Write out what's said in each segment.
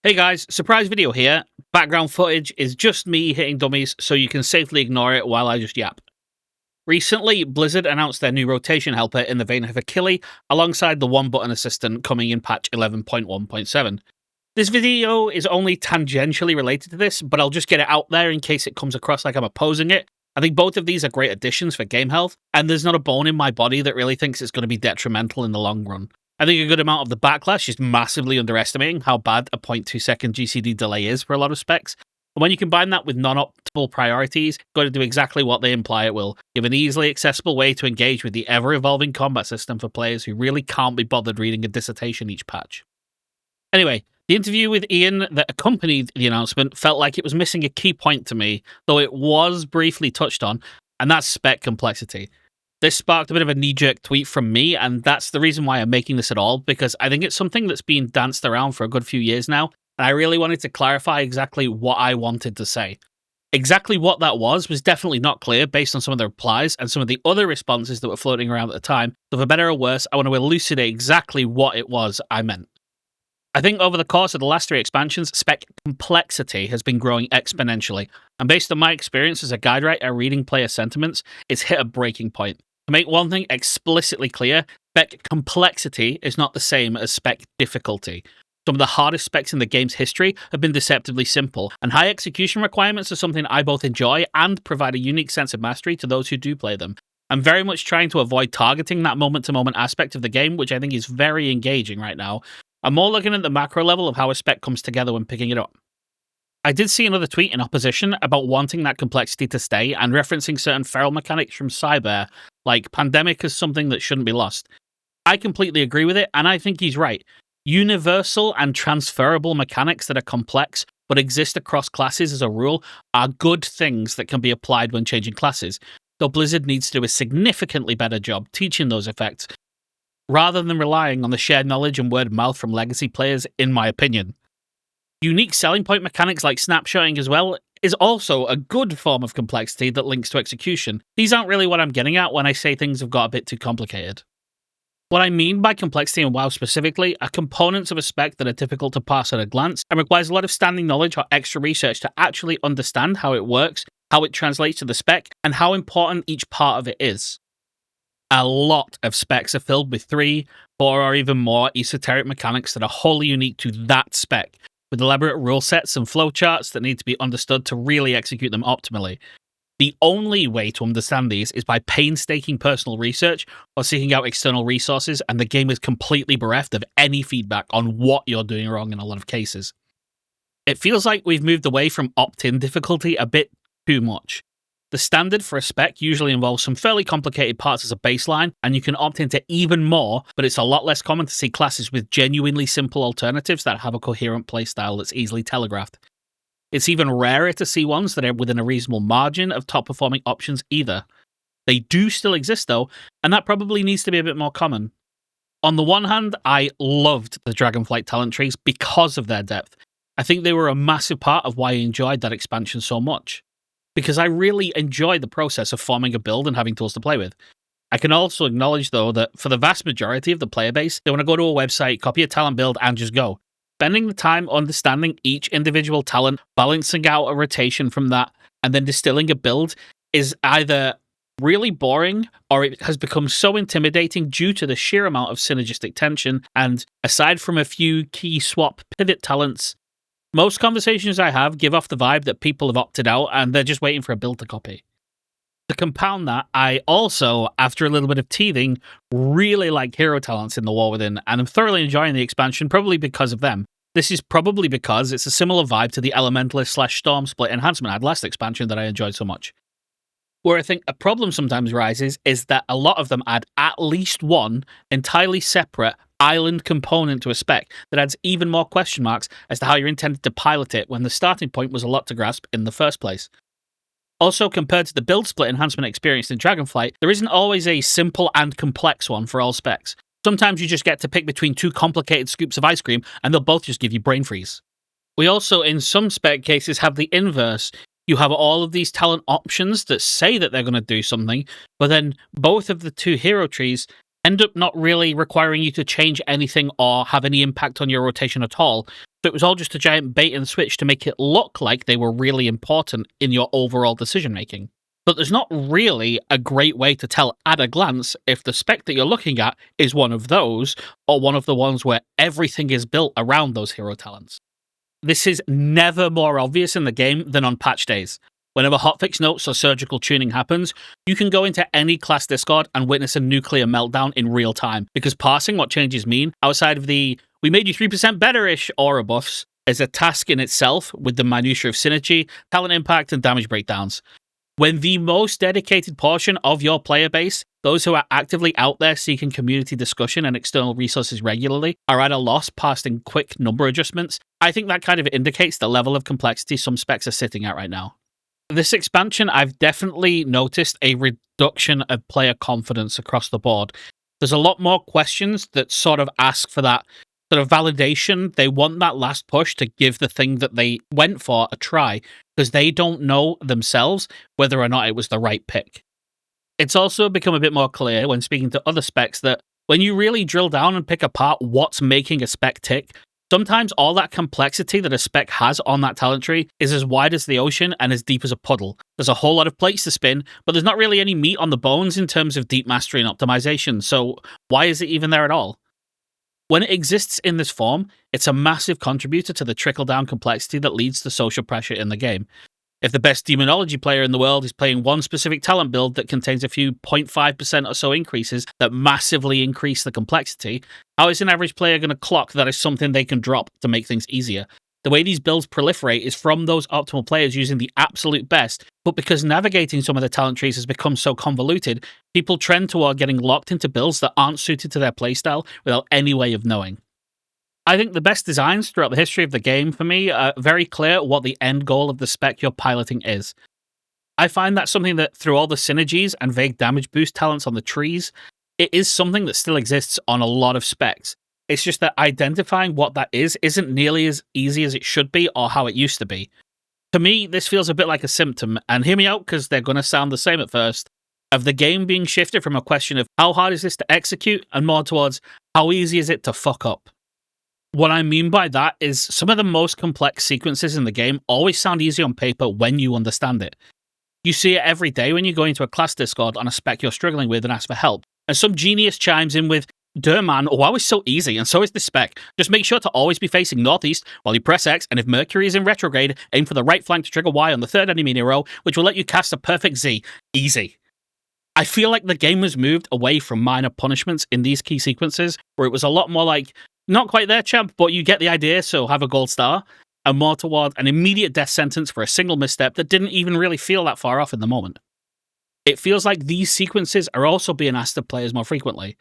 Hey guys, surprise video here. Background footage is just me hitting dummies, so you can safely ignore it while I just yap. Recently, Blizzard announced their new rotation helper in the vein of Achille, alongside the one-button assistant coming in patch 11.1.7. This video is only tangentially related to this, but I'll just get it out there in case it comes across like I'm opposing it. I think both of these are great additions for game health, and there's not a bone in my body that really thinks it's going to be detrimental in the long run. I think a good amount of the backlash is massively underestimating how bad a 0.2 second GCD delay is for a lot of specs. And when you combine that with non-optimal priorities, you've got to do exactly what they imply it will. Give an easily accessible way to engage with the ever-evolving combat system for players who really can't be bothered reading a dissertation each patch. Anyway, the interview with Ian that accompanied the announcement felt like it was missing a key point to me, though it was briefly touched on, and that's spec complexity. This sparked a bit of a knee-jerk tweet from me, and that's the reason why I'm making this at all, because I think it's something that's been danced around for a good few years now, and I really wanted to clarify exactly what I wanted to say. Exactly what that was definitely not clear based on some of the replies and some of the other responses that were floating around at the time, so for better or worse, I want to elucidate exactly what it was I meant. I think over the course of the last 3 expansions, spec complexity has been growing exponentially, and based on my experience as a guide writer reading player sentiments, it's hit a breaking point. To make one thing explicitly clear, spec complexity is not the same as spec difficulty. Some of the hardest specs in the game's history have been deceptively simple, and high execution requirements are something I both enjoy and provide a unique sense of mastery to those who do play them. I'm very much trying to avoid targeting that moment-to-moment aspect of the game, which I think is very engaging right now. I'm more looking at the macro level of how a spec comes together when picking it up. I did see another tweet in opposition about wanting that complexity to stay and referencing certain feral mechanics from Cyber, like Pandemic as something that shouldn't be lost. I completely agree with it, and I think he's right. Universal and transferable mechanics that are complex but exist across classes as a rule are good things that can be applied when changing classes, though Blizzard needs to do a significantly better job teaching those effects, rather than relying on the shared knowledge and word of mouth from legacy players, in my opinion. Unique selling point mechanics like snapshotting as well is also a good form of complexity that links to execution. These aren't really what I'm getting at when I say things have got a bit too complicated. What I mean by complexity in WoW specifically are components of a spec that are difficult to parse at a glance and requires a lot of standing knowledge or extra research to actually understand how it works, how it translates to the spec, and how important each part of it is. A lot of specs are filled with 3, 4, or even more esoteric mechanics that are wholly unique to that spec, with elaborate rule sets and flowcharts that need to be understood to really execute them optimally. The only way to understand these is by painstaking personal research or seeking out external resources, and the game is completely bereft of any feedback on what you're doing wrong in a lot of cases. It feels like we've moved away from opt-in difficulty a bit too much. The standard for a spec usually involves some fairly complicated parts as a baseline, and you can opt into even more, but it's a lot less common to see classes with genuinely simple alternatives that have a coherent playstyle that's easily telegraphed. It's even rarer to see ones that are within a reasonable margin of top-performing options either. They do still exist though, and that probably needs to be a bit more common. On the one hand, I loved the Dragonflight talent trees because of their depth. I think they were a massive part of why I enjoyed that expansion so much, because I really enjoy the process of forming a build and having tools to play with. I can also acknowledge, though, that for the vast majority of the player base, they want to go to a website, copy a talent build, and just go. Spending the time understanding each individual talent, balancing out a rotation from that, and then distilling a build is either really boring or it has become so intimidating due to the sheer amount of synergistic tension, and aside from a few key swap pivot talents, most conversations I have give off the vibe that people have opted out and they're just waiting for a build to copy. To compound that, I also, after a little bit of teething, really like hero talents in the War Within, and I'm thoroughly enjoying the expansion probably because of them. This is probably because it's a similar vibe to the Elementalist/Storm split enhancement I had last expansion that I enjoyed so much. Where I think a problem sometimes rises is that a lot of them add at least one entirely separate island component to a spec that adds even more question marks as to how you're intended to pilot it when the starting point was a lot to grasp in the first place. Also, compared to the build split enhancement experienced in Dragonflight, there isn't always a simple and complex one for all specs. Sometimes you just get to pick between 2 complicated scoops of ice cream and they'll both just give you brain freeze. We also, in some spec cases, have the inverse. You have all of these talent options that say that they're going to do something, but then both of the 2 hero trees end up not really requiring you to change anything or have any impact on your rotation at all. So it was all just a giant bait and switch to make it look like they were really important in your overall decision making. But there's not really a great way to tell at a glance if the spec that you're looking at is one of those, or one of the ones where everything is built around those hero talents. This is never more obvious in the game than on patch days. Whenever hotfix notes or surgical tuning happens, you can go into any class Discord and witness a nuclear meltdown in real time, because parsing what changes mean, outside of the "we made you 3% better-ish" aura buffs, is a task in itself with the minutiae of synergy, talent impact, and damage breakdowns. When the most dedicated portion of your player base, those who are actively out there seeking community discussion and external resources regularly, are at a loss past in quick number adjustments, I think that kind of indicates the level of complexity some specs are sitting at right now. This expansion, I've definitely noticed a reduction of player confidence across the board. There's a lot more questions that sort of ask for that sort of validation. They want that last push to give the thing that they went for a try, because they don't know themselves whether or not it was the right pick. It's also become a bit more clear when speaking to other specs that when you really drill down and pick apart what's making a spec tick, sometimes all that complexity that a spec has on that talent tree is as wide as the ocean and as deep as a puddle. There's a whole lot of plates to spin, but there's not really any meat on the bones in terms of deep mastery and optimization, so why is it even there at all? When it exists in this form, it's a massive contributor to the trickle-down complexity that leads to social pressure in the game. If the best demonology player in the world is playing one specific talent build that contains a few 0.5% or so increases that massively increase the complexity, how is an average player going to clock that is something they can drop to make things easier? The way these builds proliferate is from those optimal players using the absolute best, but because navigating some of the talent trees has become so convoluted, people trend toward getting locked into builds that aren't suited to their playstyle without any way of knowing. I think the best designs throughout the history of the game, for me, are very clear what the end goal of the spec you're piloting is. I find that something that, through all the synergies and vague damage boost talents on the trees, it is something that still exists on a lot of specs. It's just that identifying what that is isn't nearly as easy as it should be or how it used to be. To me, this feels a bit like a symptom, and hear me out because they're going to sound the same at first, of the game being shifted from a question of how hard is this to execute and more towards how easy is it to fuck up. What I mean by that is some of the most complex sequences in the game always sound easy on paper when you understand it. You see it every day when you go into a class Discord on a spec you're struggling with and ask for help, and some genius chimes in with, "Duh man, WoW is so easy, and so is this spec. Just make sure to always be facing northeast while you press X, and if Mercury is in retrograde, aim for the right flank to trigger Y on the third enemy in a row, which will let you cast a perfect Z. Easy." I feel like the game has moved away from minor punishments in these key sequences, where it was a lot more like, "Not quite there, champ, but you get the idea, so have a gold star," and more toward an immediate death sentence for a single misstep that didn't even really feel that far off in the moment. It feels like these sequences are also being asked of players more frequently.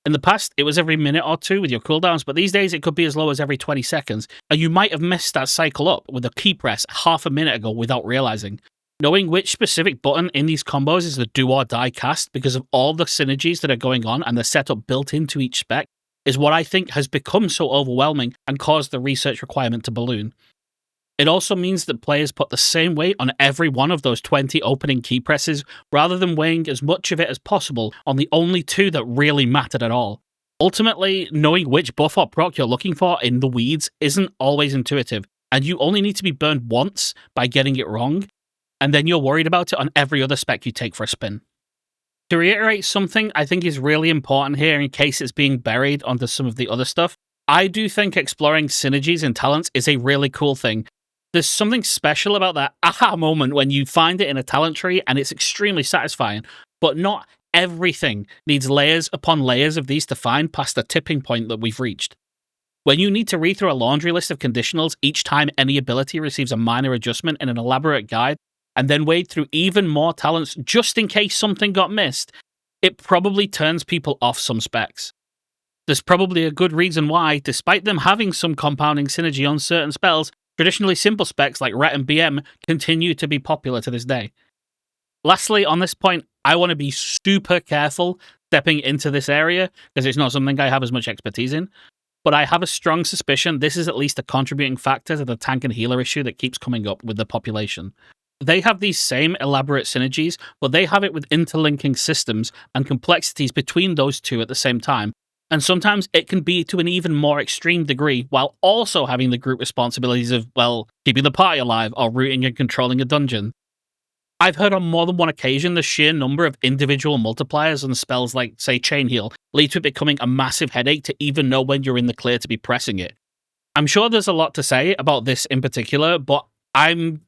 In the past, it was every minute or two with your cooldowns, but these days it could be as low as every 20 seconds, and you might have messed that cycle up with a key press half a minute ago without realizing. Knowing which specific button in these combos is the do or die cast because of all the synergies that are going on and the setup built into each spec is what I think has become so overwhelming and caused the research requirement to balloon. It also means that players put the same weight on every one of those 20 opening key presses, rather than weighing as much of it as possible on the only two that really mattered at all. Ultimately, knowing which buff or proc you're looking for in the weeds isn't always intuitive, and you only need to be burned once by getting it wrong, and then you're worried about it on every other spec you take for a spin. To reiterate something I think is really important here in case it's being buried under some of the other stuff, I do think exploring synergies and talents is a really cool thing. There's something special about that aha moment when you find it in a talent tree and it's extremely satisfying, but not everything needs layers upon layers of these to find past the tipping point that we've reached. When you need to read through a laundry list of conditionals each time any ability receives a minor adjustment in an elaborate guide, and then wade through even more talents just in case something got missed, it probably turns people off some specs. There's probably a good reason why, despite them having some compounding synergy on certain spells, traditionally simple specs like Ret and BM continue to be popular to this day. Lastly, on this point, I want to be super careful stepping into this area, because it's not something I have as much expertise in, but I have a strong suspicion this is at least a contributing factor to the tank and healer issue that keeps coming up with the population. They have these same elaborate synergies, but they have it with interlinking systems and complexities between those two at the same time. And sometimes it can be to an even more extreme degree while also having the group responsibilities of, well, keeping the party alive or routing and controlling a dungeon. I've heard on more than one occasion the sheer number of individual multipliers and spells like, say, Chain Heal lead to it becoming a massive headache to even know when you're in the clear to be pressing it. I'm sure there's a lot to say about this in particular, but I'm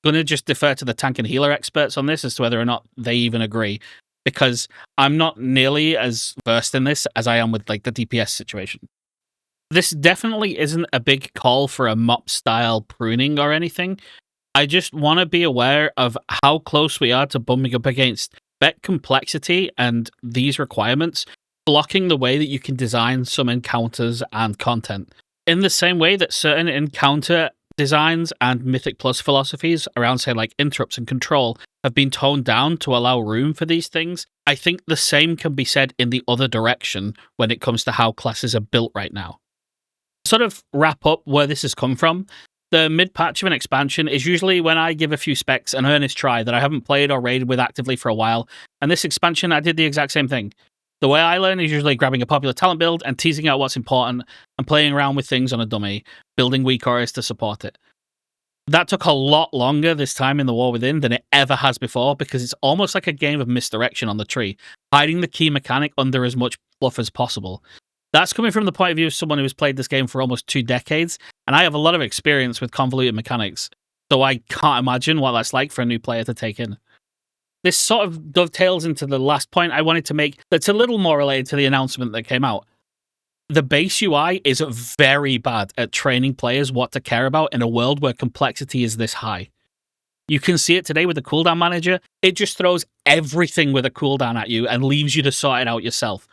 going to just defer to the tank and healer experts on this as to whether or not they even agree, because I'm not nearly as versed in this as I am with like the DPS situation. This definitely isn't a big call for a mop style pruning or anything. I just want to be aware of how close we are to bumping up against spec complexity and these requirements, blocking the way that you can design some encounters and content. In the same way that certain encounter designs and Mythic Plus philosophies around, say, like interrupts and control have been toned down to allow room for these things, I think the same can be said in the other direction when it comes to how classes are built right now. Sort of wrap up where this has come from. The mid-patch of an expansion is usually when I give a few specs an earnest try that I haven't played or raided with actively for a while, and this expansion I did the exact same thing. The way I learn is usually grabbing a popular talent build and teasing out what's important and playing around with things on a dummy, building weak auras to support it. That took a lot longer this time in the War Within than it ever has before, because it's almost like a game of misdirection on the tree, hiding the key mechanic under as much fluff as possible. That's coming from the point of view of someone who has played this game for almost 2 decades, and I have a lot of experience with convoluted mechanics, so I can't imagine what that's like for a new player to take in. This sort of dovetails into the last point I wanted to make that's a little more related to the announcement that came out. The base UI is very bad at training players what to care about in a world where complexity is this high. You can see it today with the cooldown manager. It just throws everything with a cooldown at you and leaves you to sort it out yourself.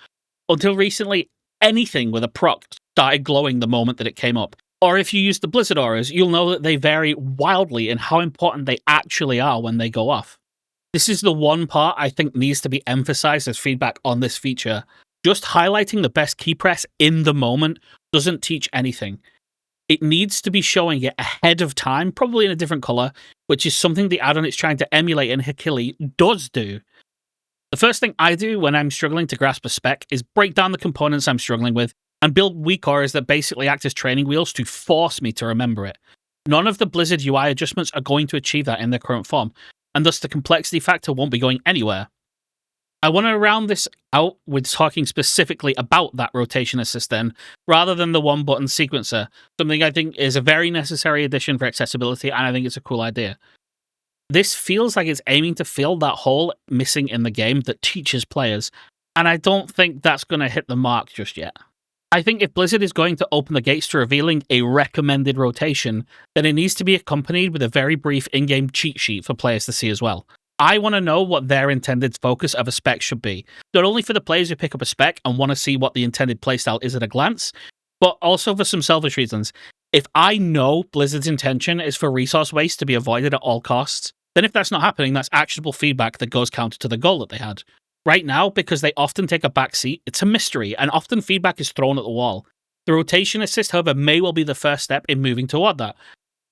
Until recently, anything with a proc started glowing the moment that it came up. Or if you use the Blizzard auras, you'll know that they vary wildly in how important they actually are when they go off. This is the one part I think needs to be emphasized as feedback on this feature. Just highlighting the best key press in the moment doesn't teach anything. It needs to be showing it ahead of time, probably in a different color, which is something the add-on it's trying to emulate in Hakili does do. The first thing I do when I'm struggling to grasp a spec is break down the components I'm struggling with and build weak auras that basically act as training wheels to force me to remember it. None of the Blizzard UI adjustments are going to achieve that in their current form, and thus the complexity factor won't be going anywhere. I want to round this out with talking specifically about that rotation assist then, rather than the one-button sequencer, something I think is a very necessary addition for accessibility, and I think it's a cool idea. This feels like it's aiming to fill that hole missing in the game that teaches players, and I don't think that's going to hit the mark just yet. I think if Blizzard is going to open the gates to revealing a recommended rotation, then it needs to be accompanied with a very brief in-game cheat sheet for players to see as well. I want to know what their intended focus of a spec should be, not only for the players who pick up a spec and want to see what the intended playstyle is at a glance, but also for some selfish reasons. If I know Blizzard's intention is for resource waste to be avoided at all costs, then if that's not happening, that's actionable feedback that goes counter to the goal that they had. Right now, because they often take a backseat, it's a mystery, and often feedback is thrown at the wall. The rotation assist, however, may well be the first step in moving toward that.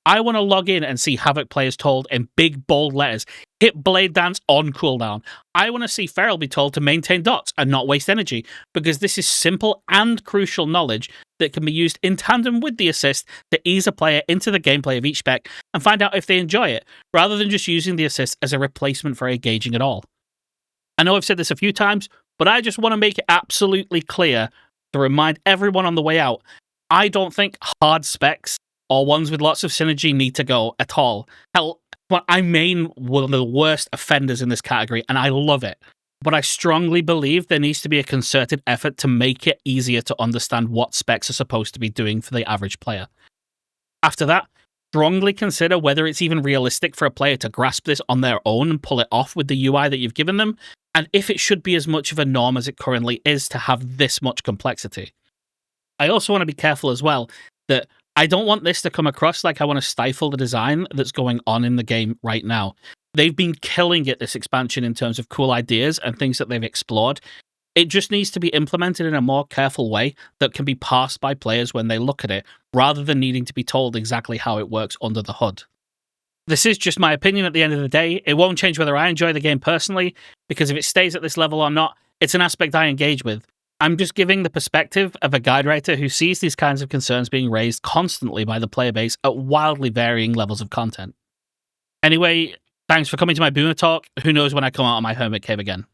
I want to log in and see Havoc players told in big, bold letters, hit Blade Dance on cooldown. I want to see Feral be told to maintain dots and not waste energy, because this is simple and crucial knowledge that can be used in tandem with the assist to ease a player into the gameplay of each spec and find out if they enjoy it, rather than just using the assist as a replacement for engaging at all. I know I've said this a few times, but I just want to make it absolutely clear to remind everyone on the way out, I don't think hard specs or ones with lots of synergy need to go at all. Hell, I mean one of the worst offenders in this category, and I love it. But I strongly believe there needs to be a concerted effort to make it easier to understand what specs are supposed to be doing for the average player. After that, strongly consider whether it's even realistic for a player to grasp this on their own and pull it off with the UI that you've given them, and if it should be as much of a norm as it currently is to have this much complexity. I also want to be careful as well that I don't want this to come across like I want to stifle the design that's going on in the game right now. They've been killing it this expansion in terms of cool ideas and things that they've explored. It just needs to be implemented in a more careful way that can be parsed by players when they look at it, rather than needing to be told exactly how it works under the hood. This is just my opinion at the end of the day. It won't change whether I enjoy the game personally, because if it stays at this level or not, it's an aspect I engage with. I'm just giving the perspective of a guide writer who sees these kinds of concerns being raised constantly by the player base at wildly varying levels of content. Anyway, thanks for coming to my Boomer Talk. Who knows when I come out of my hermit cave again.